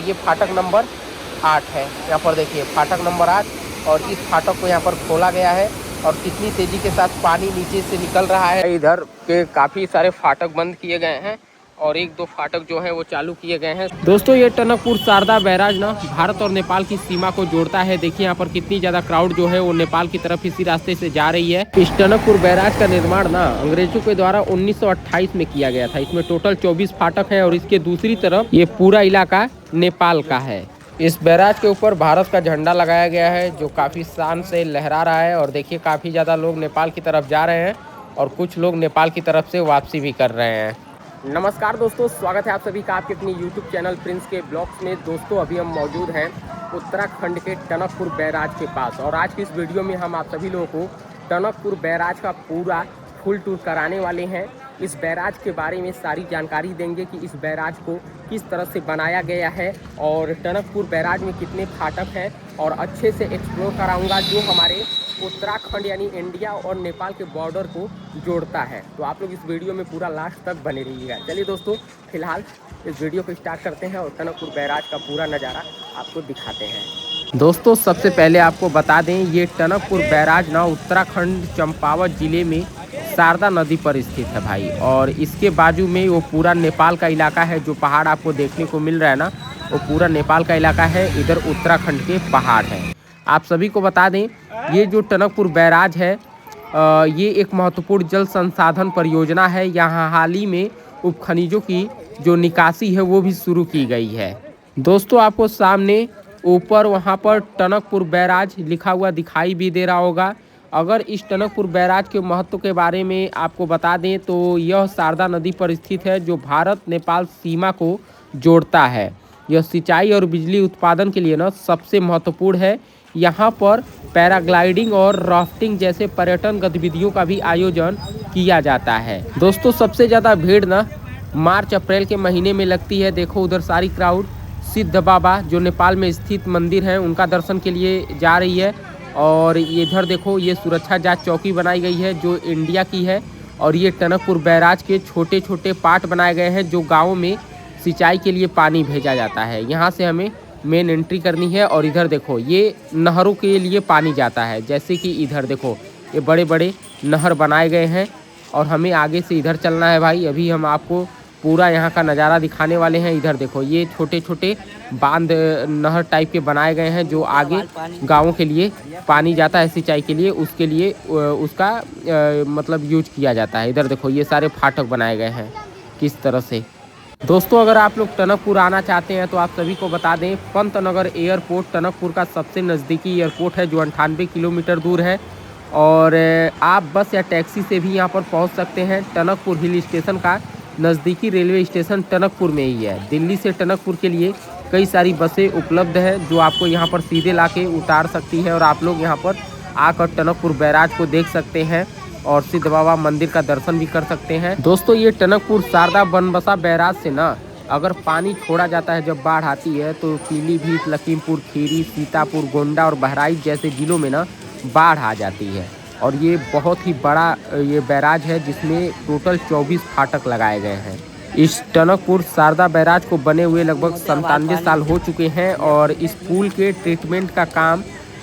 ये फाटक नंबर 8 है। यहाँ पर देखिए फाटक नंबर 8 और इस फाटक को यहाँ पर खोला गया है और कितनी तेज़ी के साथ पानी नीचे से निकल रहा है। इधर के काफ़ी सारे फाटक बंद किए गए हैं और एक दो फाटक जो है वो चालू किए गए हैं। दोस्तों ये टनकपुर शारदा बैराज ना भारत और नेपाल की सीमा को जोड़ता है। देखिए यहाँ पर कितनी ज़्यादा क्राउड जो है वो नेपाल की तरफ इसी रास्ते से जा रही है। इस टनकपुर बैराज का निर्माण ना अंग्रेजों के द्वारा 1928 में किया गया था। इसमें टोटल 24 फाटक है और इसके दूसरी तरफ ये पूरा इलाका नेपाल का है। इस बैराज के ऊपर भारत का झंडा लगाया गया है जो काफ़ी शान से लहरा रहा है और देखिए काफ़ी ज़्यादा लोग नेपाल की तरफ जा रहे हैं और कुछ लोग नेपाल की तरफ से वापसी भी कर रहे हैं। नमस्कार दोस्तों, स्वागत है आप सभी का आपके अपनी YouTube चैनल प्रिंस के ब्लॉग्स में। दोस्तों अभी हम मौजूद हैं उत्तराखंड के टनकपुर बैराज के पास और आज की इस वीडियो में हम आप सभी लोगों को टनकपुर बैराज का पूरा फुल टूर कराने वाले हैं। इस बैराज के बारे में सारी जानकारी देंगे कि इस बैराज को किस तरह से बनाया गया है और टनकपुर बैराज में कितने फाटक हैं और अच्छे से एक्सप्लोर कराऊंगा जो हमारे उत्तराखंड यानी इंडिया और नेपाल के बॉर्डर को जोड़ता है। तो आप लोग इस वीडियो में पूरा लास्ट तक बने रहिएगा। चलिए दोस्तों फिलहाल इस वीडियो को स्टार्ट करते हैं और टनकपुर बैराज का पूरा नज़ारा आपको दिखाते हैं। दोस्तों सबसे पहले आपको बता दें ये टनकपुर बैराज ना उत्तराखंड चंपावत जिले में शारदा नदी पर स्थित है भाई, और इसके बाजू में वो पूरा नेपाल का इलाका है। जो पहाड़ आपको देखने को मिल रहा है ना वो पूरा नेपाल का इलाका है, इधर उत्तराखंड के पहाड़ हैं। आप सभी को बता दें ये जो टनकपुर बैराज है ये एक महत्वपूर्ण जल संसाधन परियोजना है। यहाँ हाल ही में उपखनिजों की जो निकासी है वो भी शुरू की गई है। दोस्तों आपको सामने ऊपर वहाँ पर टनकपुर बैराज लिखा हुआ दिखाई भी दे रहा होगा। अगर इस टनकपुर बैराज के महत्व के बारे में आपको बता दें तो यह शारदा नदी पर स्थित है जो भारत नेपाल सीमा को जोड़ता है। यह सिंचाई और बिजली उत्पादन के लिए ना सबसे महत्वपूर्ण है। यहाँ पर पैराग्लाइडिंग और राफ्टिंग जैसे पर्यटन गतिविधियों का भी आयोजन किया जाता है। दोस्तों सबसे ज़्यादा भीड़ ना मार्च अप्रैल के महीने में लगती है। देखो उधर सारी क्राउड सिद्ध बाबा जो नेपाल में स्थित मंदिर हैं उनका दर्शन के लिए जा रही है। और इधर देखो ये सुरक्षा जांच चौकी बनाई गई है जो इंडिया की है और ये टनकपुर बैराज के छोटे छोटे पार्ट बनाए गए हैं जो गाँवों में सिंचाई के लिए पानी भेजा जाता है। यहाँ से हमें मेन एंट्री करनी है और इधर देखो ये नहरों के लिए पानी जाता है। जैसे कि इधर देखो ये बड़े बड़े नहर बनाए गए हैं और हमें आगे से इधर चलना है भाई। अभी हम आपको पूरा यहाँ का नज़ारा दिखाने वाले हैं। इधर देखो ये छोटे छोटे बांध नहर टाइप के बनाए गए हैं जो आगे गाँवों के लिए पानी जाता है सिंचाई के लिए, उसके लिए उसका मतलब यूज किया जाता है। इधर देखो ये सारे फाटक बनाए गए हैं किस तरह से। दोस्तों अगर आप लोग टनकपुर आना चाहते हैं तो आप सभी को बता दें पंतनगर एयरपोर्ट टनकपुर का सबसे नज़दीकी एयरपोर्ट है जो 98 किलोमीटर दूर है और आप बस या टैक्सी से भी यहाँ पर पहुँच सकते हैं। टनकपुर हिल स्टेशन का नज़दीकी रेलवे स्टेशन टनकपुर में ही है। दिल्ली से टनकपुर के लिए कई सारी बसें उपलब्ध है जो आपको यहाँ पर सीधे ला के उतार सकती है और आप लोग यहाँ पर आकर टनकपुर बैराज को देख सकते हैं और सिद्ध बाबा मंदिर का दर्शन भी कर सकते हैं। दोस्तों ये टनकपुर शारदा बनबसा बैराज से ना अगर पानी छोड़ा जाता है जब बाढ़ आती है तो पीलीभीत, लखीमपुर खीरी, सीतापुर, गोंडा और बहराइच जैसे ज़िलों में ना बाढ़ आ जाती है। और ये बहुत ही बड़ा ये बैराज है जिसमें टोटल 24 फाटक लगाए गए हैं। इस टनकपुर शारदा बैराज को बने हुए लगभग 97 साल हो चुके हैं और इस पुल के ट्रीटमेंट का काम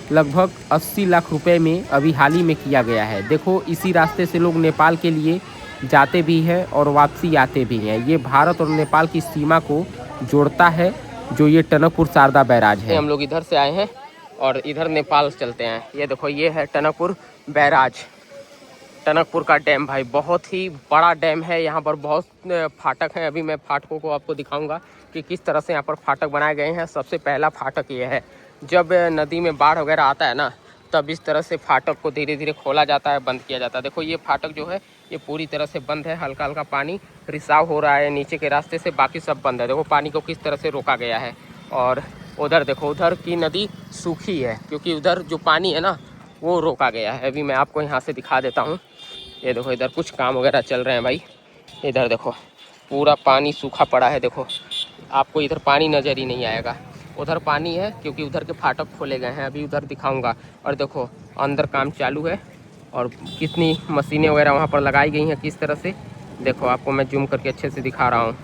लगभग 80 लाख रुपए में अभी हाल ही में किया गया है। देखो इसी रास्ते से लोग नेपाल के लिए जाते भी हैं और वापसी आते भी हैं। ये भारत और नेपाल की सीमा को जोड़ता है जो ये टनकपुर शारदा बैराज है। हम लोग इधर से आए हैं और इधर नेपाल चलते हैं। ये देखो ये है टनकपुर बैराज, टनकपुर का डैम भाई बहुत ही बड़ा डैम है। यहाँ पर बहुत फाटक हैं। अभी मैं फाटकों को आपको दिखाऊंगा कि किस तरह से यहाँ पर फाटक बनाए गए हैं। सबसे पहला फाटक ये है, जब नदी में बाढ़ वगैरह आता है ना तब इस तरह से फाटक को धीरे धीरे खोला जाता है, बंद किया जाता है। देखो ये फाटक जो है ये पूरी तरह से बंद है। हल्का हल्का पानी रिसाव हो रहा है नीचे के रास्ते से, बाकी सब बंद है। देखो पानी को किस तरह से रोका गया है। और उधर देखो उधर की नदी सूखी है क्योंकि उधर जो पानी है ना वो रोका गया है। अभी मैं आपको यहाँ से दिखा देता हूँ। ये देखो इधर कुछ काम वगैरह चल रहे हैं भाई। इधर देखो पूरा पानी सूखा पड़ा है। देखो आपको इधर पानी नज़र ही नहीं आएगा, उधर पानी है क्योंकि उधर के फाटक खोले गए हैं। अभी उधर दिखाऊंगा। और देखो अंदर काम चालू है और कितनी मशीनें वगैरह वहाँ पर लगाई गई हैं किस तरह से। देखो आपको मैं जूम करके अच्छे से दिखा रहा हूँ।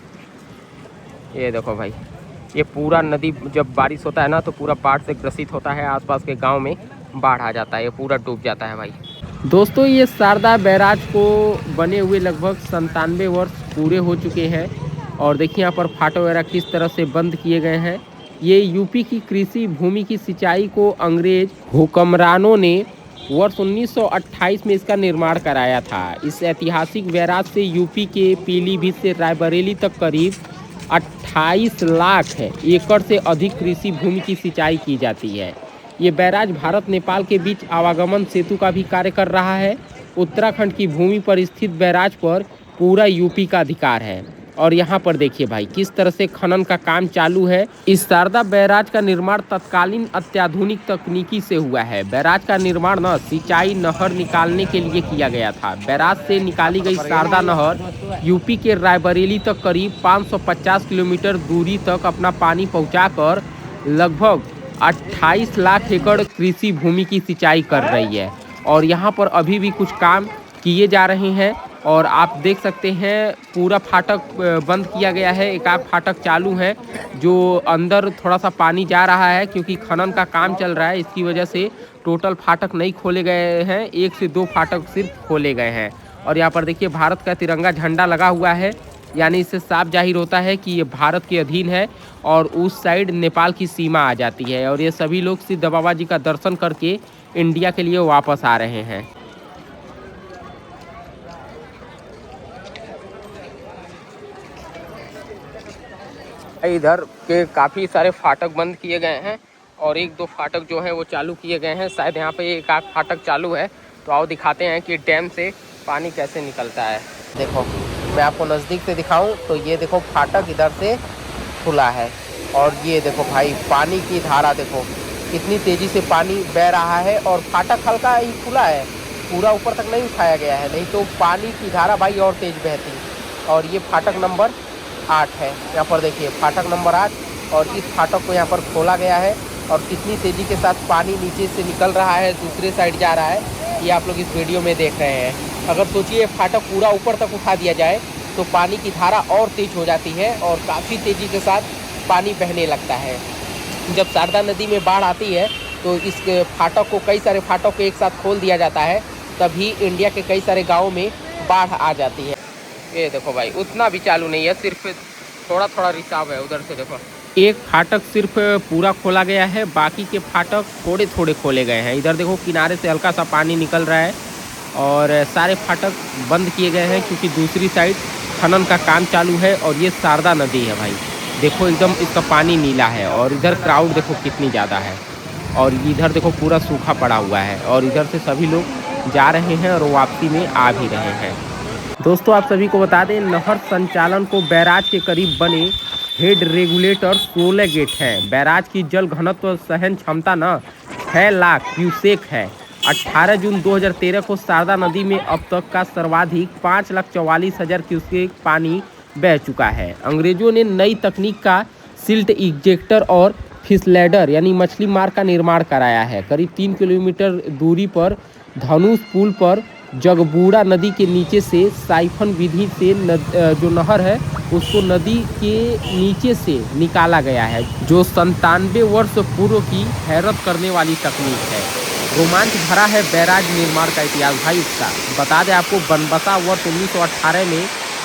ये देखो भाई ये पूरा नदी जब बारिश होता है ना तो पूरा बाढ़ से ग्रसित होता है, आसपास के गांव में बाढ़ आ जाता है, ये पूरा डूब जाता है भाई। दोस्तों ये शारदा बैराज को बने हुए लगभग 97 वर्ष पूरे हो चुके हैं और देखिए यहाँ पर फाटक वगैरह किस तरह से बंद किए गए हैं। ये यूपी की कृषि भूमि की सिंचाई को अंग्रेज हुक्मरानों ने वर्ष 1928 में इसका निर्माण कराया था। इस ऐतिहासिक बैराज से यूपी के पीलीभीत से रायबरेली तक करीब 28 लाख एकड़ से अधिक कृषि भूमि की सिंचाई की जाती है। ये बैराज भारत नेपाल के बीच आवागमन सेतु का भी कार्य कर रहा है। उत्तराखंड की भूमि पर स्थित बैराज पर पूरा यूपी का अधिकार है। और यहाँ पर देखिए भाई किस तरह से खनन का काम चालू है। इस शारदा बैराज का निर्माण तत्कालीन अत्याधुनिक तकनीकी से हुआ है। बैराज का निर्माण न सिंचाई नहर निकालने के लिए किया गया था। बैराज से निकाली गई शारदा नहर यूपी के रायबरेली तक करीब 550 किलोमीटर दूरी तक अपना पानी पहुँचाकर लगभग 28 लाख एकड़ कृषि भूमि की सिंचाई कर रही है। और यहाँ पर अभी भी कुछ काम किए जा रहे हैं और आप देख सकते हैं पूरा फाटक बंद किया गया है, एक आध फाटक चालू है जो अंदर थोड़ा सा पानी जा रहा है क्योंकि खनन का काम चल रहा है। इसकी वजह से टोटल फाटक नहीं खोले गए हैं, 1 से 2 फाटक सिर्फ खोले गए हैं। और यहाँ पर देखिए भारत का तिरंगा झंडा लगा हुआ है, यानी इससे साफ जाहिर होता है कि ये भारत के अधीन है और उस साइड नेपाल की सीमा आ जाती है। और ये सभी लोग सिद्ध बाबा जी का दर्शन करके इंडिया के लिए वापस आ रहे हैं। इधर के काफ़ी सारे फाटक बंद किए गए हैं और 1-2 फाटक जो हैं वो चालू किए गए हैं। शायद यहाँ पे एक आध फाटक चालू है, तो आओ दिखाते हैं कि डैम से पानी कैसे निकलता है। देखो मैं आपको नज़दीक से दिखाऊं तो ये देखो फाटक इधर से खुला है और ये देखो भाई पानी की धारा देखो कितनी तेज़ी से पानी बह रहा है। और फाटक हल्का ही खुला है, पूरा ऊपर तक नहीं उठाया गया है, नहीं तो पानी की धारा भाई और तेज़ बहती। और ये फाटक नंबर 8 है, यहाँ पर देखिए फाटक नंबर 8 और इस फाटक को यहाँ पर खोला गया है और कितनी तेज़ी के साथ पानी नीचे से निकल रहा है, दूसरे साइड जा रहा है, ये आप लोग इस वीडियो में देख रहे हैं। अगर सोचिए फाटक पूरा ऊपर तक उठा दिया जाए तो पानी की धारा और तेज़ हो जाती है और काफ़ी तेज़ी के साथ पानी बहने लगता है। जब शारदा नदी में बाढ़ आती है तो इस फाटक को, कई सारे फाटक को एक साथ खोल दिया जाता है, तभी इंडिया के कई सारे गाँवों में बाढ़ आ जाती है। ये देखो भाई उतना भी चालू नहीं है, सिर्फ थोड़ा थोड़ा रिसाव है। उधर से देखो एक फाटक सिर्फ पूरा खोला गया है, बाकी के फाटक थोड़े थोड़े खोले गए हैं। इधर देखो किनारे से हल्का सा पानी निकल रहा है और सारे फाटक बंद किए गए हैं क्योंकि दूसरी साइड खनन का काम चालू है। और ये शारदा नदी है भाई, देखो एकदम इसका पानी नीला है और इधर क्राउड देखो कितनी ज़्यादा है। और इधर देखो पूरा सूखा पड़ा हुआ है और इधर से सभी लोग जा रहे हैं और वापसी में आ भी रहे हैं। दोस्तों आप सभी को बता दें नहर संचालन को बैराज के करीब बने हेड रेगुलेटर 16 गेट है। बैराज की जल घनत्व सहन क्षमता न 6 लाख क्यूसेक है। 18 जून 2013 को शारदा नदी में अब तक का सर्वाधिक 5,44,000 क्यूसेक पानी बह चुका है। अंग्रेजों ने नई तकनीक का सिल्ट इजेक्टर और फिसलैडर यानी मछली मार्ग का निर्माण कराया है। करीब 3 किलोमीटर दूरी पर धनुष पुल पर जगबूड़ा नदी के नीचे से साइफन विधि से जो नहर है उसको नदी के नीचे से निकाला गया है, जो 97 वर्ष पूर्व की हैरत करने वाली तकनीक है। रोमांच भरा है बैराज निर्माण का इतिहास भाई इसका। बता दें आपको बनबसा वर्ष 1918 में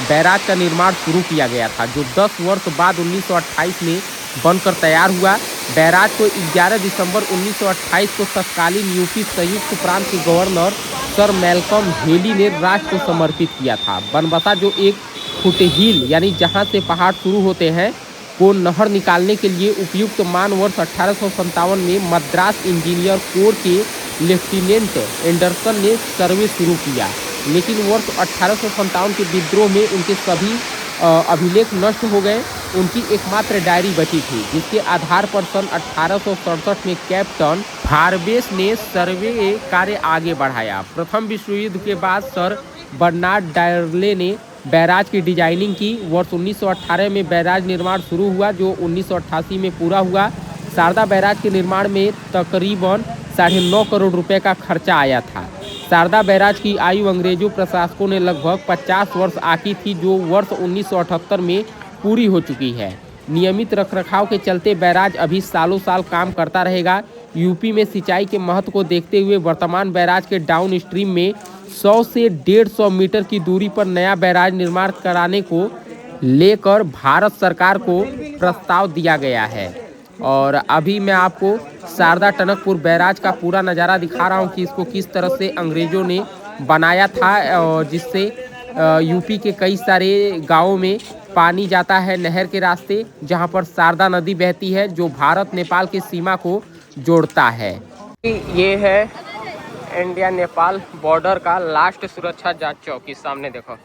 बैराज का निर्माण शुरू किया गया था, जो 10 वर्ष बाद 1928 में बनकर तैयार हुआ। बैराज को 11 दिसंबर 1928 को तत्कालीन यूपी संयुक्त प्रांत के गवर्नर सर मैल्कम हेली ने राष्ट्र को समर्पित किया था। बनबसा जो एक फुटहिल यानी जहां से पहाड़ शुरू होते हैं को नहर निकालने के लिए उपयुक्त मान वर्ष 1857 में मद्रास इंजीनियर कोर के लेफ्टिनेंट एंडरसन ने सर्वे शुरू किया, लेकिन वर्ष 1857 के विद्रोह में उनके सभी अभिलेख नष्ट हो गए। उनकी एकमात्र डायरी बची थी, जिसके आधार पर सन 1867 में कैप्टन हार्वेस ने सर्वे कार्य आगे बढ़ाया। प्रथम विश्व युद्ध के बाद सर बर्नार्ड डायरले ने बैराज की डिजाइनिंग की। वर्ष 1918 में बैराज निर्माण शुरू हुआ, जो 1988 में पूरा हुआ। शारदा बैराज के निर्माण में तकरीबन 9.5 करोड़ रुपए का खर्चा आया था। शारदा बैराज की आयु अंग्रेजों प्रशासकों ने लगभग 50 वर्ष आकी थी, जो वर्ष 1978 में पूरी हो चुकी है। नियमित रखरखाव के चलते बैराज अभी सालों साल काम करता रहेगा। यूपी में सिंचाई के महत्व को देखते हुए वर्तमान बैराज के डाउन स्ट्रीम में 100 से 150 मीटर की दूरी पर नया बैराज निर्माण कराने को लेकर भारत सरकार को प्रस्ताव दिया गया है। और अभी मैं आपको शारदा टनकपुर बैराज का पूरा नज़ारा दिखा रहा हूँ कि इसको किस तरह से अंग्रेज़ों ने बनाया था, और जिससे यूपी के कई सारे गाँवों में पानी जाता है नहर के रास्ते, जहां पर शारदा नदी बहती है जो भारत नेपाल की सीमा को जोड़ता है। ये है इंडिया नेपाल बॉर्डर का लास्ट सुरक्षा जांच चौकी, सामने देखो।